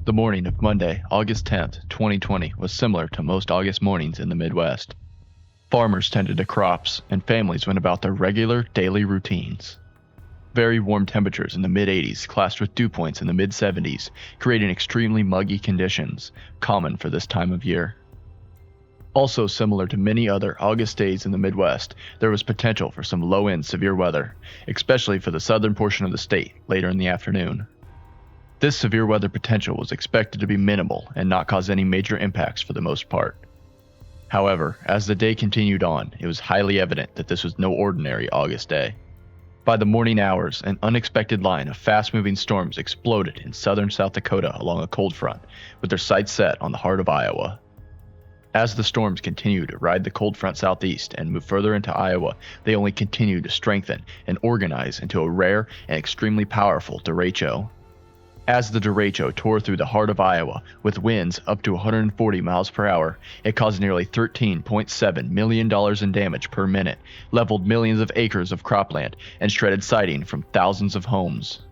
The morning of Monday, August 10th, 2020 was similar to most August mornings in the Midwest. Farmers tended to crops, and families went about their regular daily routines. Very warm temperatures in the mid-80s clashed with dew points in the mid-70s, creating extremely muggy conditions, common for this time of year. Also similar to many other August days in the Midwest, there was potential for some low-end severe weather, especially for the southern portion of the state later in the afternoon. This severe weather potential was expected to be minimal and not cause any major impacts for the most part. However, as the day continued on, it was highly evident that this was no ordinary August day. By the morning hours, an unexpected line of fast-moving storms exploded in southern South Dakota along a cold front, with their sights set on the heart of Iowa. As the storms continued to ride the cold front southeast and move further into Iowa, they only continued to strengthen and organize into a rare and extremely powerful derecho. As the derecho tore through the heart of Iowa with winds up to 140 miles per hour, it caused nearly $13.7 million in damage per minute, leveled millions of acres of cropland, and shredded siding from thousands of homes.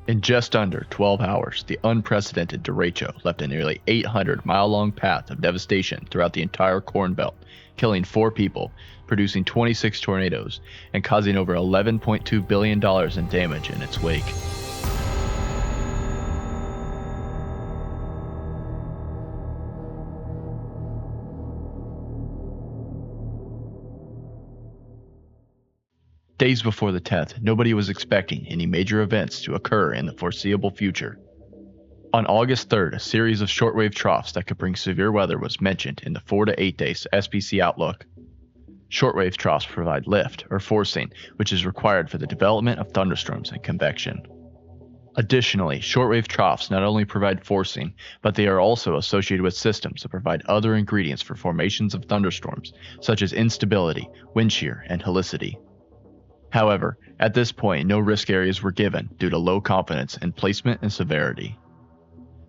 In just under 12 hours, the unprecedented derecho left a nearly 800-mile-long path of devastation throughout the entire Corn Belt, killing 4 people, producing 26 tornadoes, and causing over $11.2 billion in damage in its wake. Days before the 10th, nobody was expecting any major events to occur in the foreseeable future. On August 3rd, a series of shortwave troughs that could bring severe weather was mentioned in the 4 to 8 day SPC outlook. Shortwave troughs provide lift, or forcing, which is required for the development of thunderstorms and convection. Additionally, shortwave troughs not only provide forcing, but they are also associated with systems that provide other ingredients for formations of thunderstorms, such as instability, wind shear, and helicity. However, at this point, no risk areas were given due to low confidence in placement and severity.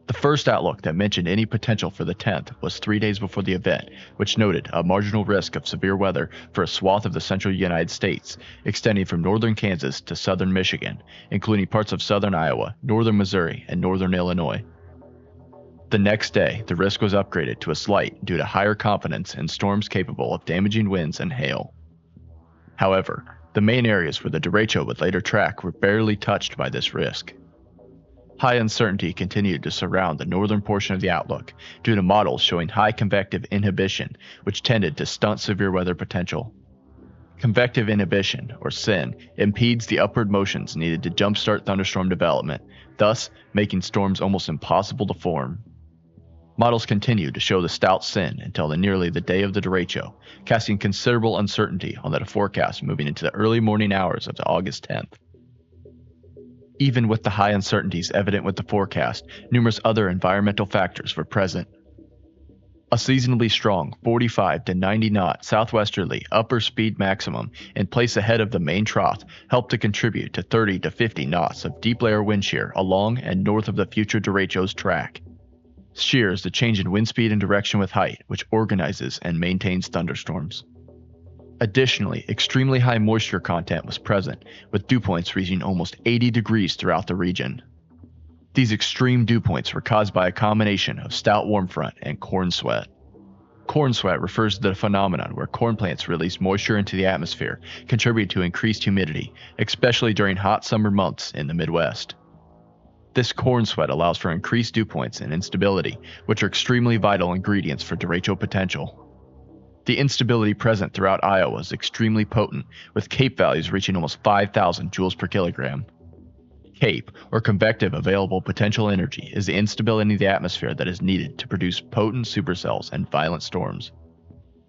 The first outlook that mentioned any potential for the 10th was 3 days before the event, which noted a marginal risk of severe weather for a swath of the central United States, extending from northern Kansas to southern Michigan, including parts of southern Iowa, northern Missouri, and northern Illinois. The next day, the risk was upgraded to a slight due to higher confidence in storms capable of damaging winds and hail. However, the main areas where the derecho would later track were barely touched by this risk. High uncertainty continued to surround the northern portion of the outlook due to models showing high convective inhibition, which tended to stunt severe weather potential. Convective inhibition, or SIN, impedes the upward motions needed to jumpstart thunderstorm development, thus making storms almost impossible to form. Models continued to show the stout SIN until nearly the day of the derecho, casting considerable uncertainty on the forecast moving into the early morning hours of the August 10th. Even with the high uncertainties evident with the forecast, numerous other environmental factors were present. A seasonably strong 45 to 90 knot southwesterly upper speed maximum in place ahead of the main trough helped to contribute to 30 to 50 knots of deep layer wind shear along and north of the future derecho's track. Shear is the change in wind speed and direction with height, which organizes and maintains thunderstorms. Additionally, extremely high moisture content was present, with dew points reaching almost 80 degrees throughout the region. These extreme dew points were caused by a combination of stout warm front and corn sweat. Corn sweat refers to the phenomenon where corn plants release moisture into the atmosphere, contributing to increased humidity, especially during hot summer months in the Midwest. This corn sweat allows for increased dew points and instability, which are extremely vital ingredients for derecho potential. The instability present throughout Iowa is extremely potent, with CAPE values reaching almost 5,000 joules per kilogram. CAPE, or convective available potential energy, is the instability in the atmosphere that is needed to produce potent supercells and violent storms.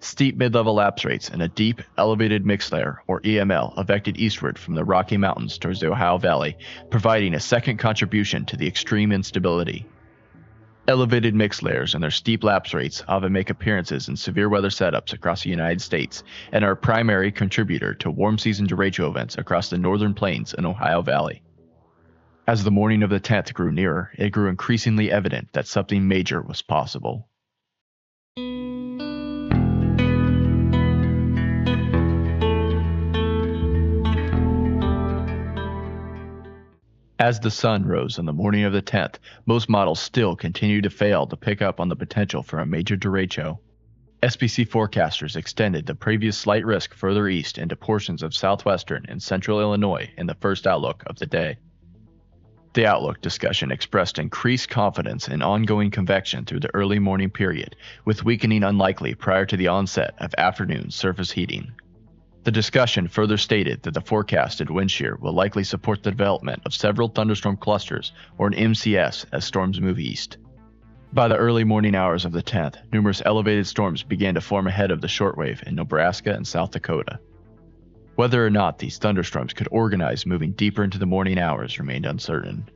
Steep mid-level lapse rates and a deep, elevated mix layer, or EML, effected eastward from the Rocky Mountains towards the Ohio Valley, providing a second contribution to the extreme instability. Elevated mix layers and their steep lapse rates often make appearances in severe weather setups across the United States and are a primary contributor to warm season derecho events across the northern plains and Ohio Valley. As the morning of the 10th grew nearer, it grew increasingly evident that something major was possible. As the sun rose on the morning of the 10th, most models still continued to fail to pick up on the potential for a major derecho. SPC forecasters extended the previous slight risk further east into portions of southwestern and central Illinois in the first outlook of the day. The outlook discussion expressed increased confidence in ongoing convection through the early morning period, with weakening unlikely prior to the onset of afternoon surface heating. The discussion further stated that the forecasted wind shear will likely support the development of several thunderstorm clusters, or an MCS, as storms move east. By the early morning hours of the 10th, numerous elevated storms began to form ahead of the shortwave in Nebraska and South Dakota. Whether or not these thunderstorms could organize moving deeper into the morning hours remained uncertain.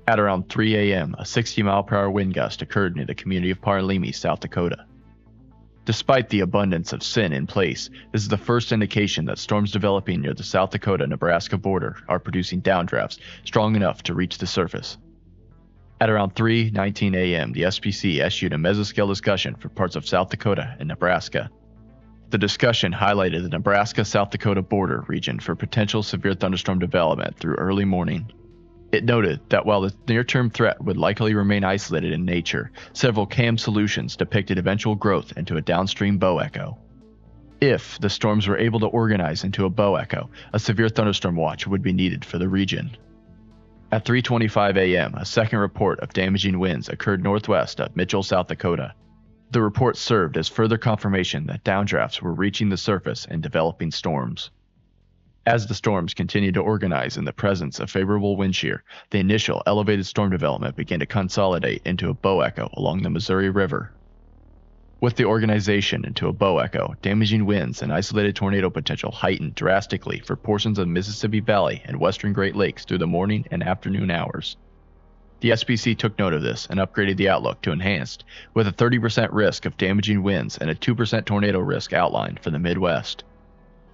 At around 3 a.m., a 60-mile-per-hour wind gust occurred near the community of Parlimi, South Dakota. Despite the abundance of sin in place, this is the first indication that storms developing near the South Dakota-Nebraska border are producing downdrafts strong enough to reach the surface. At around 3:19 a.m., the SPC issued a mesoscale discussion for parts of South Dakota and Nebraska. The discussion highlighted the Nebraska-South Dakota border region for potential severe thunderstorm development through early morning. It noted that while the near-term threat would likely remain isolated in nature, several CAM solutions depicted eventual growth into a downstream bow echo. If the storms were able to organize into a bow echo, a severe thunderstorm watch would be needed for the region. At 3:25 a.m., a second report of damaging winds occurred northwest of Mitchell, South Dakota. The report served as further confirmation that downdrafts were reaching the surface and developing storms. As the storms continued to organize in the presence of favorable wind shear, the initial elevated storm development began to consolidate into a bow echo along the Missouri River. With the organization into a bow echo, damaging winds and isolated tornado potential heightened drastically for portions of Mississippi Valley and western Great Lakes through the morning and afternoon hours. The SPC took note of this and upgraded the outlook to enhanced, with a 30% risk of damaging winds and a 2% tornado risk outlined for the Midwest.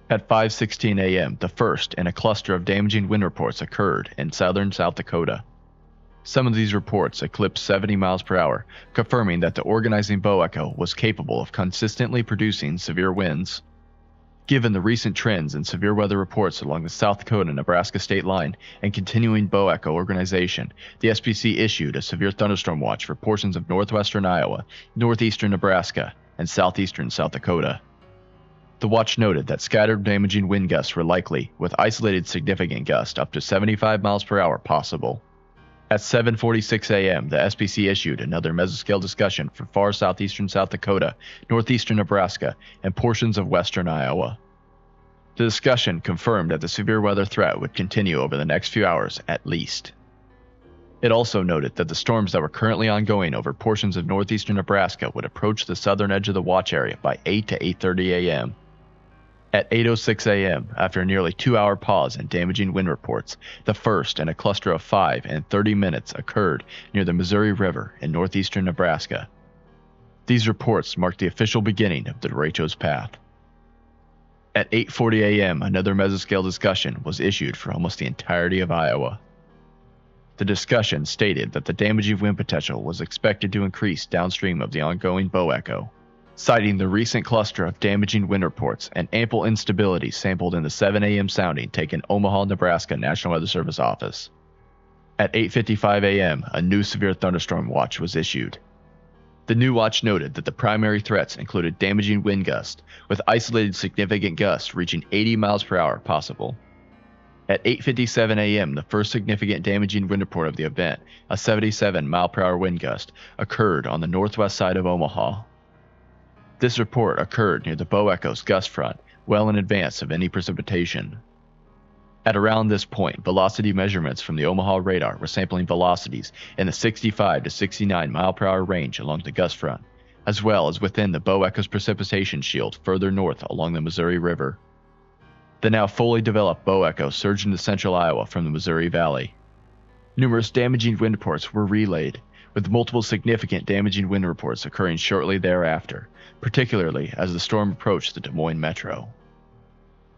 At 5:16 a.m., the first in a cluster of damaging wind reports occurred in southern South Dakota. Some of these reports eclipsed 70 miles per hour, confirming that the organizing bow echo was capable of consistently producing severe winds. Given the recent trends in severe weather reports along the South Dakota-Nebraska state line and continuing bow echo organization, the SPC issued a severe thunderstorm watch for portions of northwestern Iowa, northeastern Nebraska, and southeastern South Dakota. The watch noted that scattered damaging wind gusts were likely, with isolated significant gusts up to 75 miles per hour possible. At 7:46 a.m., the SPC issued another mesoscale discussion for far southeastern South Dakota, northeastern Nebraska, and portions of western Iowa. The discussion confirmed that the severe weather threat would continue over the next few hours at least. It also noted that the storms that were currently ongoing over portions of northeastern Nebraska would approach the southern edge of the watch area by 8 to 8:30 a.m. At 8:06 a.m., after a nearly 2-hour pause in damaging wind reports, the first in a cluster of 5 and 30 minutes occurred near the Missouri River in northeastern Nebraska. These reports marked the official beginning of the derecho's path. At 8:40 a.m., another mesoscale discussion was issued for almost the entirety of Iowa. The discussion stated that the damaging wind potential was expected to increase downstream of the ongoing bow echo, citing the recent cluster of damaging wind reports and ample instability sampled in the 7 a.m. sounding taken Omaha, Nebraska National Weather Service office. At 8:55 a.m., a new severe thunderstorm watch was issued. The new watch noted that the primary threats included damaging wind gusts, with isolated significant gusts reaching 80 miles per hour possible. At 8:57 a.m., the first significant damaging wind report of the event, a 77-mile-per-hour wind gust, occurred on the northwest side of Omaha. This report occurred near the bow echo's gust front, well in advance of any precipitation. At around this point, velocity measurements from the Omaha radar were sampling velocities in the 65 to 69 mile-per-hour range along the gust front, as well as within the bow echo's precipitation shield further north along the Missouri River. The now fully developed bow echo surged into central Iowa from the Missouri Valley. Numerous damaging wind reports were relayed, with multiple significant damaging wind reports occurring shortly thereafter, particularly as the storm approached the Des Moines metro.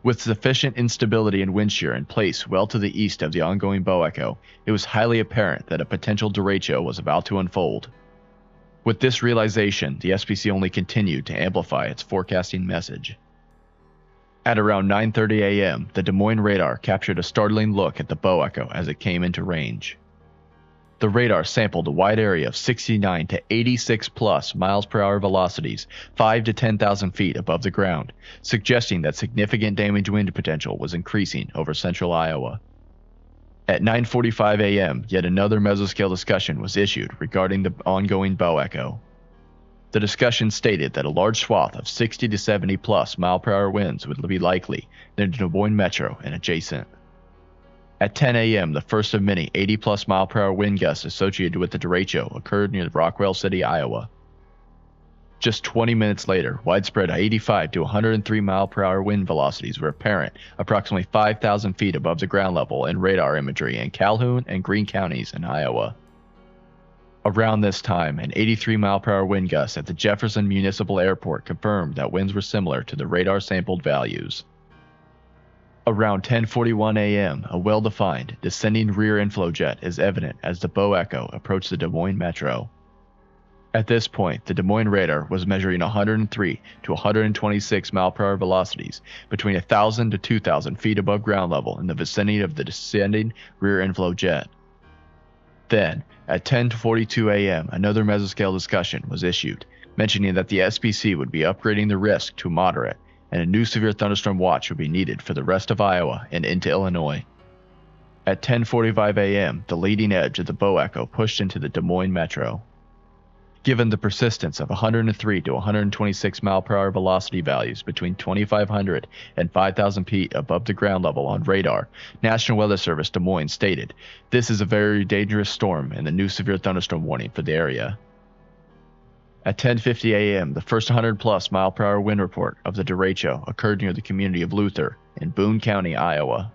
With sufficient instability and wind shear in place well to the east of the ongoing bow echo, it was highly apparent that a potential derecho was about to unfold. With this realization, the SPC only continued to amplify its forecasting message. At around 9:30 a.m., the Des Moines radar captured a startling look at the bow echo as it came into range. The radar sampled a wide area of 69 to 86 plus miles per hour velocities, 5 to 10,000 feet above the ground, suggesting that significant damage wind potential was increasing over central Iowa. At 9:45 a.m., yet another mesoscale discussion was issued regarding the ongoing bow echo. The discussion stated that a large swath of 60 to 70 plus mile per hour winds would be likely near the Des Moines metro and adjacent. At 10 a.m., the first of many 80 plus mile per hour wind gusts associated with the Derecho occurred near Rockwell City, Iowa. Just 20 minutes later, widespread 85 to 103 mile per hour wind velocities were apparent approximately 5,000 feet above the ground level in radar imagery in Calhoun and Greene counties in Iowa. Around this time, an 83 mile per hour wind gust at the Jefferson Municipal Airport confirmed that winds were similar to the radar sampled values. Around 10:41 a.m., a well-defined, descending rear inflow jet is evident as the bow echo approached the Des Moines metro. At this point, the Des Moines radar was measuring 103 to 126 mile per hour velocities between 1,000 to 2,000 feet above ground level in the vicinity of the descending rear inflow jet. Then, at 10:42 a.m., another mesoscale discussion was issued, mentioning that the SPC would be upgrading the risk to moderate, and a new severe thunderstorm watch would be needed for the rest of Iowa and into Illinois. At 10:45 a.m., the leading edge of the bow echo pushed into the Des Moines metro. Given the persistence of 103 to 126 mile per hour velocity values between 2,500 and 5,000 feet above the ground level on radar, National Weather Service Des Moines stated, "This is a very dangerous storm and the new severe thunderstorm warning for the area." At 10:50 a.m., the first 100 plus mile per hour wind report of the Derecho occurred near the community of Luther in Boone County, Iowa.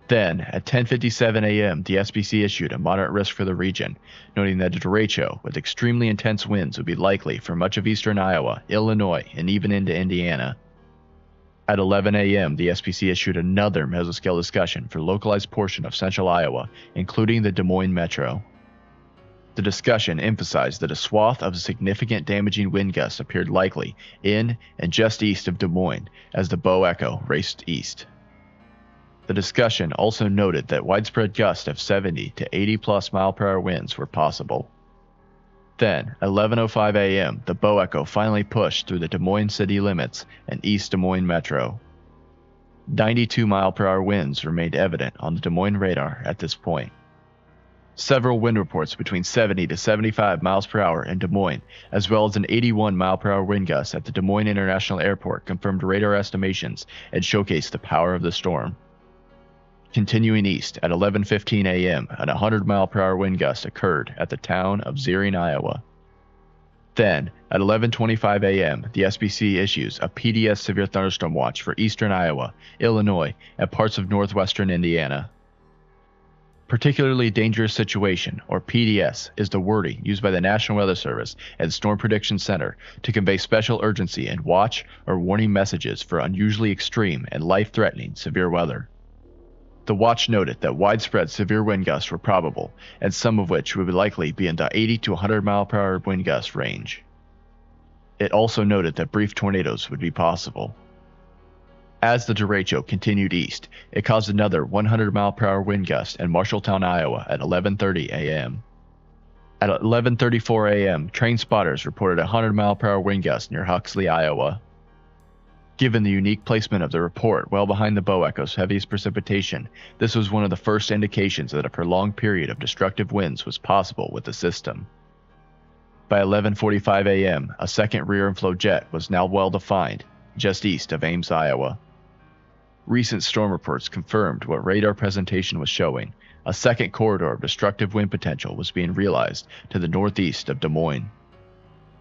Then, at 10:57 a.m., the SPC issued a moderate risk for the region, noting that a derecho with extremely intense winds would be likely for much of eastern Iowa, Illinois, and even into Indiana. At 11 a.m., the SPC issued another mesoscale discussion for localized portion of central Iowa, including the Des Moines metro. The discussion emphasized that a swath of significant damaging wind gusts appeared likely in and just east of Des Moines as the bow echo raced east. The discussion also noted that widespread gusts of 70 to 80 plus mile per hour winds were possible. Then, at 11:05 a.m., the bow echo finally pushed through the Des Moines city limits and East Des Moines metro. 92 mile per hour winds remained evident on the Des Moines radar at this point. Several wind reports between 70 to 75 miles per hour in Des Moines, as well as an 81 mile per hour wind gust at the Des Moines International Airport confirmed radar estimations and showcased the power of the storm. Continuing east, at 11:15 a.m., an 100 mile per hour wind gust occurred at the town of Zering, Iowa. Then, at 11:25 a.m., the SPC issues a PDS severe thunderstorm watch for eastern Iowa, Illinois, and parts of northwestern Indiana. Particularly dangerous situation, or PDS, is the wording used by the National Weather Service and Storm Prediction Center to convey special urgency and watch or warning messages for unusually extreme and life-threatening severe weather. The watch noted that widespread severe wind gusts were probable, and some of which would likely be in the 80 to 100 mile per hour wind gust range. It also noted that brief tornadoes would be possible. As the derecho continued east, it caused another 100 mile per hour wind gust in Marshalltown, Iowa at 11:30 a.m. At 11:34 a.m., train spotters reported a 100 mile per hour wind gust near Huxley, Iowa. Given the unique placement of the report well behind the bow echo's heaviest precipitation, this was one of the first indications that a prolonged period of destructive winds was possible with the system. By 11:45 a.m., a second rear inflow jet was now well defined, just east of Ames, Iowa. Recent storm reports confirmed what radar presentation was showing. A second corridor of destructive wind potential was being realized to the northeast of Des Moines.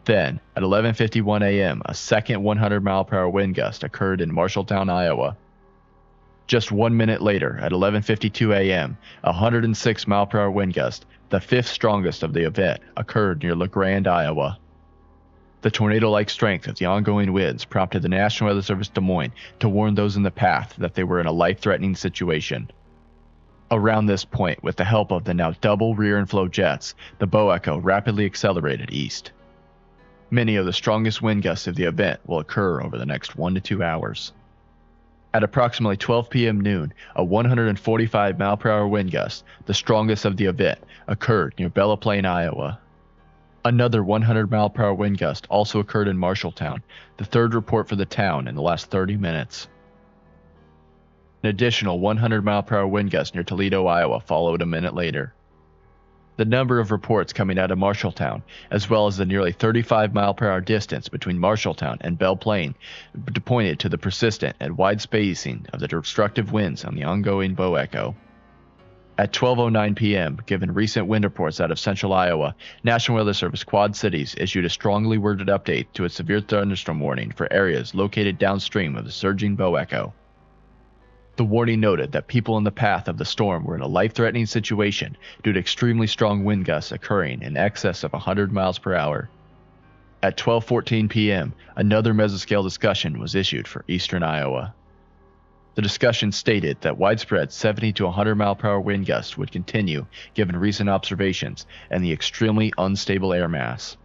Then, at 11:51 a.m., a second 100 mile per hour wind gust occurred in Marshalltown, Iowa. Just 1 minute later, at 11:52 a.m., a 106 mile per hour wind gust, the fifth strongest of the event, occurred near LeGrand, Iowa. The tornado-like strength of the ongoing winds prompted the National Weather Service Des Moines to warn those in the path that they were in a life-threatening situation. Around this point, with the help of the now double rear inflow jets, the bow echo rapidly accelerated east. Many of the strongest wind gusts of the event will occur over the next 1 to 2 hours. At approximately 12 p.m. noon, a 145 mile per hour wind gust, the strongest of the event, occurred near Bella Plain, Iowa. Another 100 mile per hour wind gust also occurred in Marshalltown, the third report for the town in the last 30 minutes. An additional 100 mile per hour wind gust near Toledo, Iowa followed a minute later. The number of reports coming out of Marshalltown, as well as the nearly 35 mile per hour distance between Marshalltown and Belle Plaine, pointed to the persistent and wide spacing of the destructive winds on the ongoing bow echo. At 12:09 p.m., given recent wind reports out of central Iowa, National Weather Service Quad Cities issued a strongly worded update to a severe thunderstorm warning for areas located downstream of the surging bow echo. The warning noted that people in the path of the storm were in a life-threatening situation due to extremely strong wind gusts occurring in excess of 100 miles per hour. At 12:14 p.m., another mesoscale discussion was issued for eastern Iowa. The discussion stated that widespread 70 to 100 mile per hour wind gusts would continue given recent observations and the extremely unstable air mass.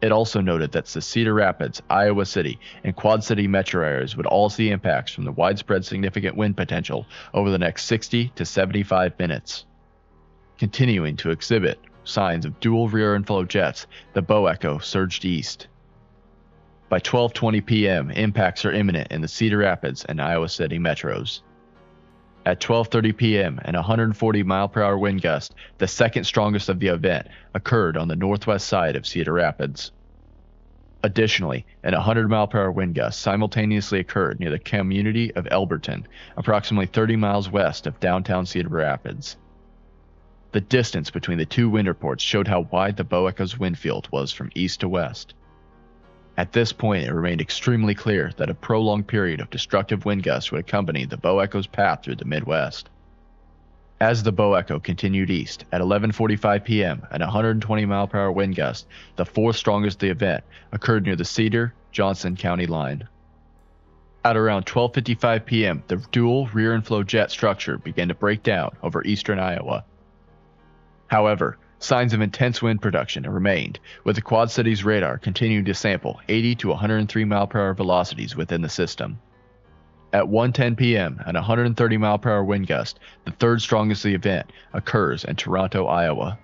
It also noted that the Cedar Rapids, Iowa City, and Quad City metro areas would all see impacts from the widespread significant wind potential over the next 60 to 75 minutes. Continuing to exhibit signs of dual rear inflow jets, the bow echo surged east. By 12:20 p.m., impacts are imminent in the Cedar Rapids and Iowa City metros. At 12:30 p.m., an 140 mile per hour wind gust, the second strongest of the event, occurred on the northwest side of Cedar Rapids. Additionally, an 100 mile per hour wind gust simultaneously occurred near the community of Elberton, approximately 30 miles west of downtown Cedar Rapids. The distance between the two wind reports showed how wide the bow echo's wind field was from east to west. At this point, it remained extremely clear that a prolonged period of destructive wind gusts would accompany the bow echo's path through the Midwest. As the bow echo continued east, at 11:45 p.m., an 120 mile per hour wind gust, the fourth strongest of the event, occurred near the Cedar-Johnson County line. At around 12:55 p.m., the dual rear inflow jet structure began to break down over eastern Iowa. However, signs of intense wind production remained, with the Quad Cities radar continuing to sample 80 to 103 mile per hour velocities within the system. At 1:10 p.m., an 130 mile per hour wind gust, the third strongest of the event, occurs in Toronto, Iowa.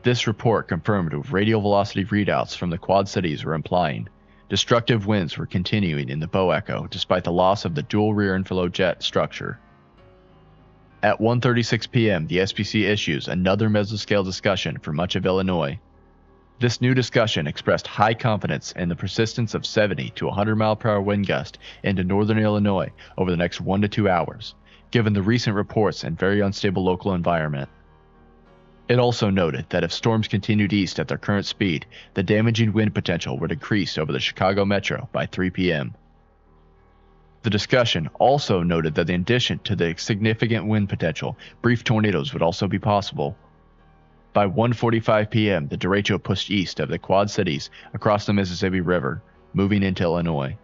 This report confirmed what radial velocity readouts from the Quad Cities were implying. Destructive winds were continuing in the bow echo despite the loss of the dual rear inflow jet structure. At 1:36 p.m., the SPC issues another mesoscale discussion for much of Illinois. This new discussion expressed high confidence in the persistence of 70 to 100 mile per hour wind gust into northern Illinois over the next 1 to 2 hours, given the recent reports and very unstable local environment. It also noted that if storms continued east at their current speed, the damaging wind potential would increase over the Chicago metro by 3 p.m. The discussion also noted that in addition to the significant wind potential, brief tornadoes would also be possible. By 1:45 p.m., the Derecho pushed east of the Quad Cities across the Mississippi River, moving into Illinois.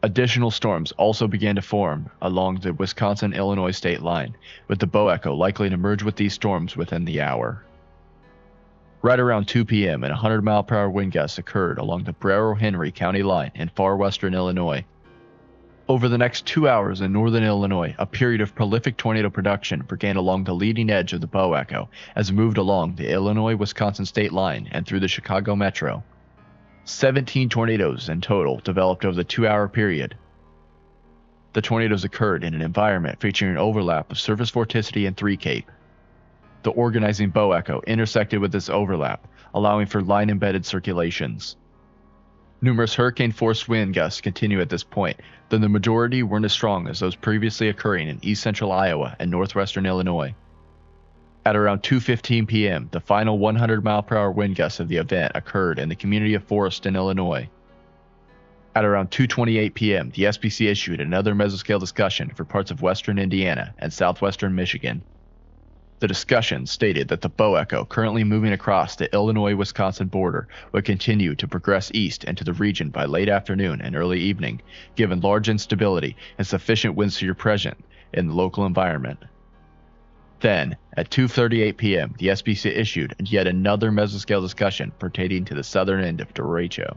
Additional storms also began to form along the Wisconsin-Illinois state line, with the bow echo likely to merge with these storms within the hour. Right around 2 p.m., an 100 mile per hour wind gust occurred along the Brero-Henry County line in far western Illinois. Over the next 2 hours in northern Illinois, a period of prolific tornado production began along the leading edge of the bow echo as it moved along the Illinois-Wisconsin state line and through the Chicago metro. 17 tornadoes in total developed over the 2-hour period. The tornadoes occurred in an environment featuring an overlap of surface vorticity and 3 Cape. The organizing bow echo intersected with this overlap, allowing for line-embedded circulations. Numerous hurricane-force wind gusts continue at this point, though the majority weren't as strong as those previously occurring in east-central Iowa and northwestern Illinois. At around 2:15 p.m., the final 100 mile per hour wind gust of the event occurred in the community of Forest in Illinois. At around 2:28 p.m., the SPC issued another mesoscale discussion for parts of western Indiana and southwestern Michigan. The discussion stated that the bow echo currently moving across the Illinois-Wisconsin border would continue to progress east into the region by late afternoon and early evening, given large instability and sufficient wind shear present in the local environment. Then, at 2:38 p.m., the SPC issued yet another mesoscale discussion pertaining to the southern end of Derecho.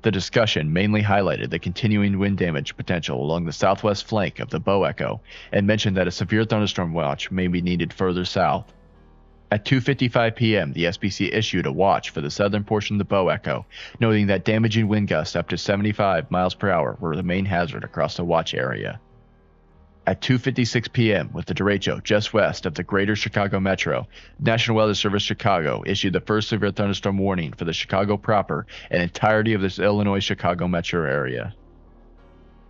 The discussion mainly highlighted the continuing wind damage potential along the southwest flank of the Bow Echo and mentioned that a severe thunderstorm watch may be needed further south. At 2:55 p.m., the SPC issued a watch for the southern portion of the Bow Echo, noting that damaging wind gusts up to 75 miles per hour were the main hazard across the watch area. At 2:56 p.m., with the Derecho just west of the greater Chicago metro, National Weather Service Chicago issued the first severe thunderstorm warning for the Chicago proper and entirety of this Illinois-Chicago metro area.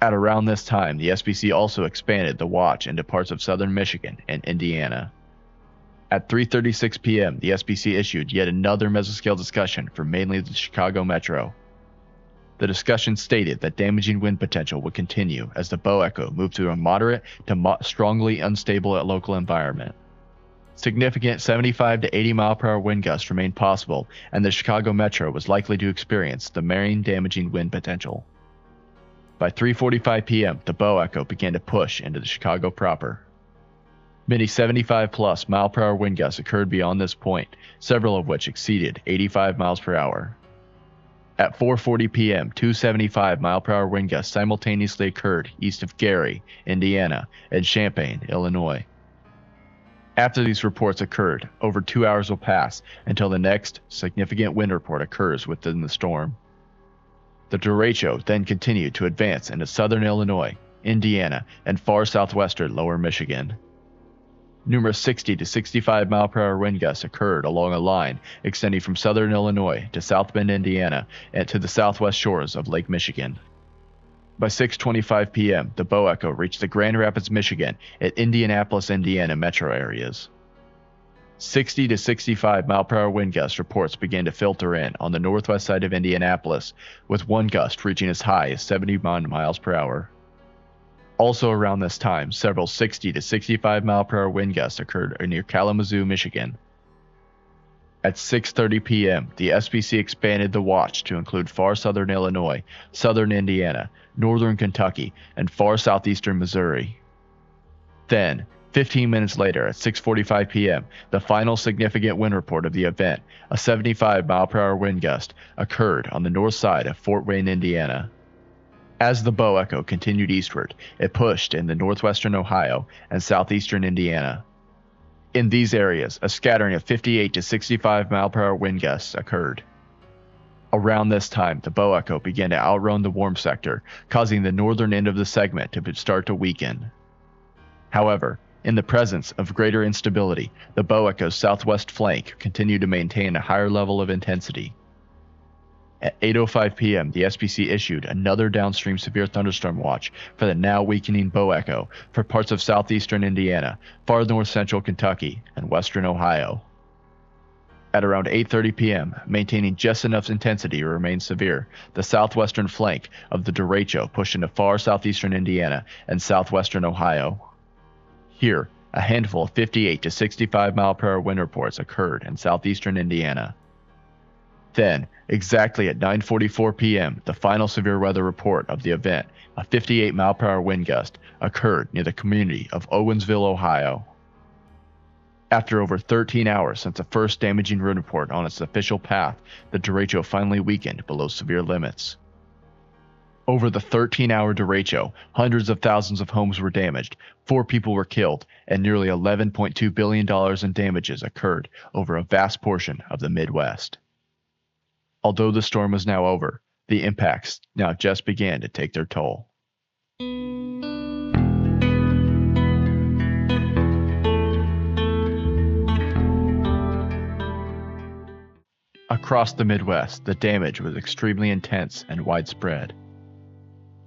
At around this time, the SPC also expanded the watch into parts of southern Michigan and Indiana. At 3:36 p.m., the SPC issued yet another mesoscale discussion for mainly the Chicago metro. The discussion stated that damaging wind potential would continue as the Bow Echo moved through a moderate to strongly unstable local environment. Significant 75 to 80 mile per hour wind gusts remained possible, and the Chicago metro was likely to experience the marine damaging wind potential. By 3:45 p.m., the Bow Echo began to push into the Chicago proper. Many 75-plus mile per hour wind gusts occurred beyond this point, several of which exceeded 85 miles per hour. At 4:40 p.m., 275 mile per hour wind gusts simultaneously occurred east of Gary, Indiana, and Champaign, Illinois. After these reports occurred, over 2 hours will pass until the next significant wind report occurs within the storm. The Derecho then continued to advance into southern Illinois, Indiana, and far southwestern lower Michigan. Numerous 60 to 65 mile per hour wind gusts occurred along a line extending from southern Illinois to South Bend, Indiana, and to the southwest shores of Lake Michigan. By 6:25 p.m., the Bow Echo reached the Grand Rapids, Michigan, and Indianapolis, Indiana metro areas. 60 to 65 mile per hour wind gust reports began to filter in on the northwest side of Indianapolis, with one gust reaching as high as 71 miles per hour. Also around this time, several 60 to 65 mile per hour wind gusts occurred near Kalamazoo, Michigan. At 6:30 p.m., the SPC expanded the watch to include far southern Illinois, southern Indiana, northern Kentucky, and far southeastern Missouri. Then, 15 minutes later at 6:45 p.m., the final significant wind report of the event, a 75 mile per hour wind gust, occurred on the north side of Fort Wayne, Indiana. As the Bow Echo continued eastward, it pushed into northwestern Ohio and southeastern Indiana. In these areas, a scattering of 58 to 65 mile per hour wind gusts occurred. Around this time, the Bow Echo began to outrun the warm sector, causing the northern end of the segment to start to weaken. However, in the presence of greater instability, the Bow Echo's southwest flank continued to maintain a higher level of intensity. At 8:05 p.m., the SPC issued another downstream severe thunderstorm watch for the now weakening Bow Echo for parts of southeastern Indiana, far north central Kentucky, and western Ohio. At around 8:30 p.m., maintaining just enough intensity to remain severe, the southwestern flank of the Derecho pushed into far southeastern Indiana and southwestern Ohio. Here, a handful of 58 to 65 mile per hour wind reports occurred in southeastern Indiana. Then, exactly at 9:44 p.m., the final severe weather report of the event, a 58 mile per hour wind gust, occurred near the community of Owensville, Ohio. After over 13 hours since the first damaging wind report on its official path, the Derecho finally weakened below severe limits. Over the 13-hour Derecho, hundreds of thousands of homes were damaged, 4 people were killed, and nearly $11.2 billion in damages occurred over a vast portion of the Midwest. Although the storm was now over, the impacts now just began to take their toll. Across the Midwest, the damage was extremely intense and widespread.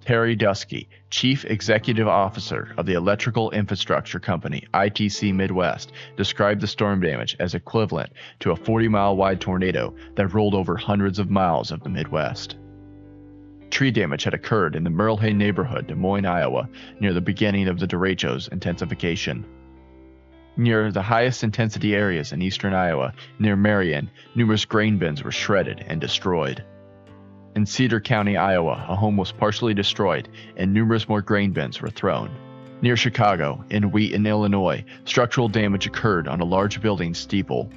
Terry Dusky, Chief Executive Officer of the Electrical Infrastructure Company, ITC Midwest, described the storm damage as equivalent to a 40-mile-wide tornado that rolled over hundreds of miles of the Midwest. Tree damage had occurred in the Merle-Hay neighborhood, Des Moines, Iowa, near the beginning of the Derecho's intensification. Near the highest intensity areas in eastern Iowa, near Marion, numerous grain bins were shredded and destroyed. In Cedar County, Iowa, a home was partially destroyed and numerous more grain bins were thrown. Near Chicago, in Wheaton, Illinois, structural damage occurred on a large building steeple.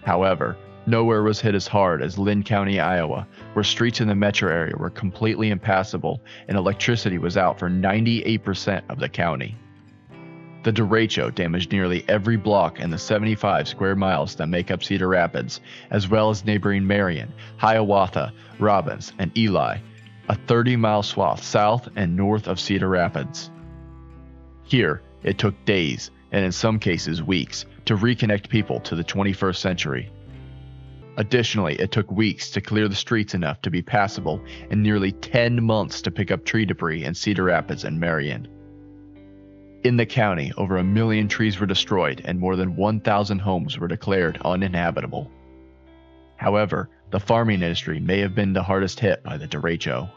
However, Nowhere was hit as hard as Lynn County, Iowa, where streets in the metro area were completely impassable and electricity was out for 98% of the county. The derecho damaged nearly every block in the 75 square miles that make up Cedar Rapids, as well as neighboring Marion, Hiawatha, Robbins, and Ely, a 30-mile swath south and north of Cedar Rapids. Here, it took days, and in some cases weeks, to reconnect people to the 21st century. Additionally, it took weeks to clear the streets enough to be passable and nearly 10 months to pick up tree debris in Cedar Rapids and Marion. In the county, over 1 million trees were destroyed and more than 1,000 homes were declared uninhabitable. However, the farming industry may have been the hardest hit by the derecho.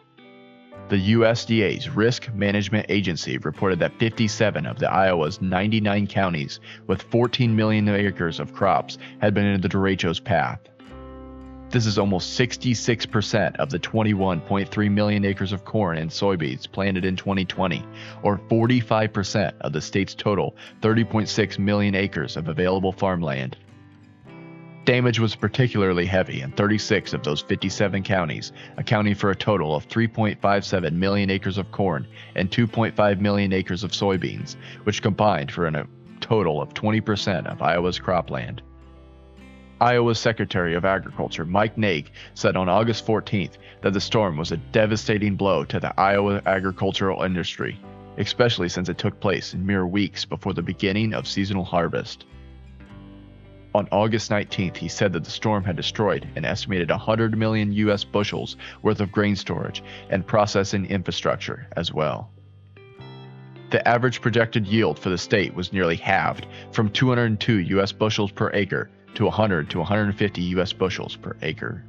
The USDA's Risk Management Agency reported that 57 of Iowa's 99 counties with 14 million acres of crops had been in the derecho's path. This is almost 66% of the 21.3 million acres of corn and soybeans planted in 2020, or 45% of the state's total 30.6 million acres of available farmland. Damage was particularly heavy in 36 of those 57 counties, accounting for a total of 3.57 million acres of corn and 2.5 million acres of soybeans, which combined for a total of 20% of Iowa's cropland. Iowa's Secretary of Agriculture, Mike Naig, said on August 14th that the storm was a devastating blow to the Iowa agricultural industry, especially since it took place in mere weeks before the beginning of seasonal harvest. On August 19th, he said that the storm had destroyed an estimated 100 million U.S. bushels worth of grain storage and processing infrastructure as well. The average projected yield for the state was nearly halved, from 202 U.S. bushels per acre to 100 to 150 U.S. bushels per acre.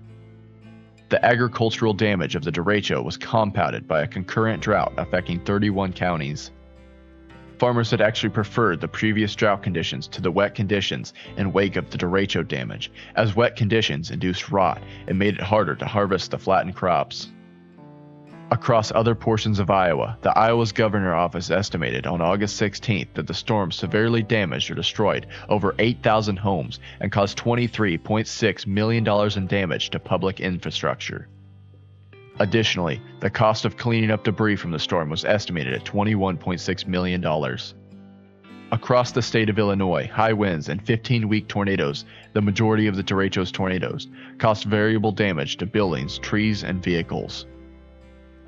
The agricultural damage of the derecho was compounded by a concurrent drought affecting 31 counties. Farmers had actually preferred the previous drought conditions to the wet conditions in wake of the derecho damage, as wet conditions induced rot and made it harder to harvest the flattened crops. Across other portions of Iowa, the Iowa's Governor's Office estimated on August 16th that the storm severely damaged or destroyed over 8,000 homes and caused $23.6 million in damage to public infrastructure. Additionally, the cost of cleaning up debris from the storm was estimated at $21.6 million. Across the state of Illinois, high winds and 15-week tornadoes, the majority of the derecho's tornadoes, caused variable damage to buildings, trees, and vehicles.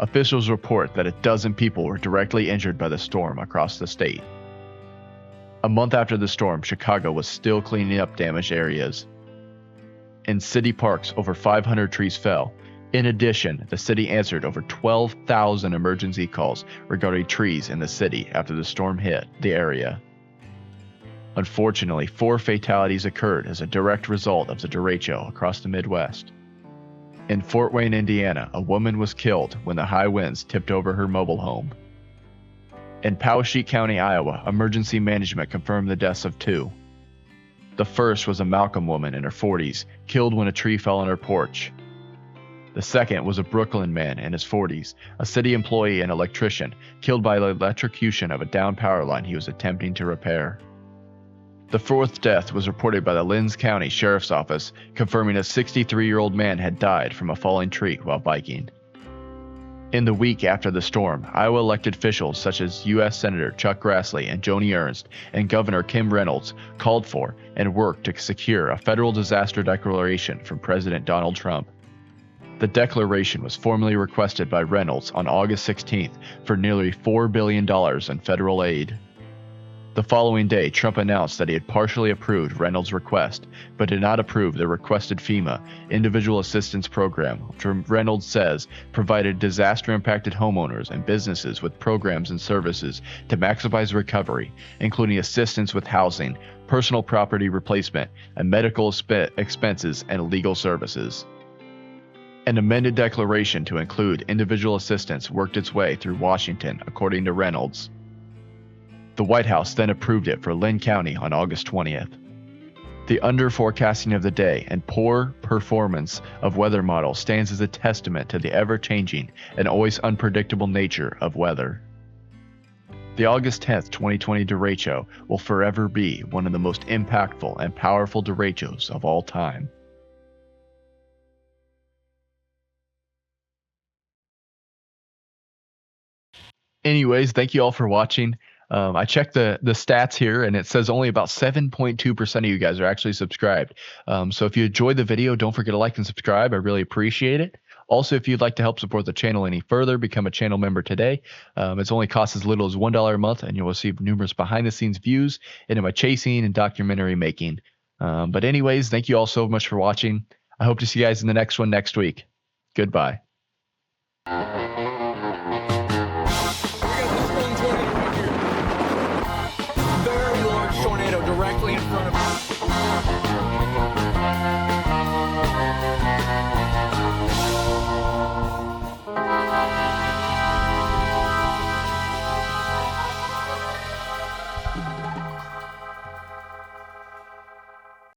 Officials report that a dozen people were directly injured by the storm across the state. A month after the storm, Chicago was still cleaning up damaged areas. In city parks, over 500 trees fell. In addition, the city answered over 12,000 emergency calls regarding trees in the city after the storm hit the area. Unfortunately, 4 fatalities occurred as a direct result of the derecho across the Midwest. In Fort Wayne, Indiana, a woman was killed when the high winds tipped over her mobile home. In Poweshiek County, Iowa, emergency management confirmed the deaths of 2. The first was a Malcolm woman in her 40s, killed when a tree fell on her porch. The second was a Brooklyn man in his 40s, a city employee and electrician, killed by the electrocution of a downed power line he was attempting to repair. The 4th death was reported by the Lynn County Sheriff's Office, confirming a 63-year-old man had died from a falling tree while biking. In the week after the storm, Iowa elected officials such as U.S. Senator Chuck Grassley and Joni Ernst and Governor Kim Reynolds called for and worked to secure a federal disaster declaration from President Donald Trump. The declaration was formally requested by Reynolds on August 16th for nearly $4 billion in federal aid. The following day, Trump announced that he had partially approved Reynolds' request, but did not approve the requested FEMA Individual Assistance Program, which Reynolds says provided disaster-impacted homeowners and businesses with programs and services to maximize recovery, including assistance with housing, personal property replacement, and medical expenses and legal services. An amended declaration to include individual assistance worked its way through Washington, according to Reynolds. The White House then approved it for Lynn County on August 20th. The under-forecasting of the day and poor performance of weather models stands as a testament to the ever-changing and always unpredictable nature of weather. The August 10th, 2020 derecho will forever be one of the most impactful and powerful derechos of all time. Anyways, thank you all for watching. I checked the stats here, and it says only about 7.2% of you guys are actually subscribed. So if you enjoyed the video, don't forget to like and subscribe. I really appreciate it. Also, if you'd like to help support the channel any further, become a channel member today. It's only costs as little as $1 a month, and you'll receive numerous behind-the-scenes views into my chasing and documentary making. But anyways, thank you all so much for watching. I hope to see you guys in the next one next week. Goodbye.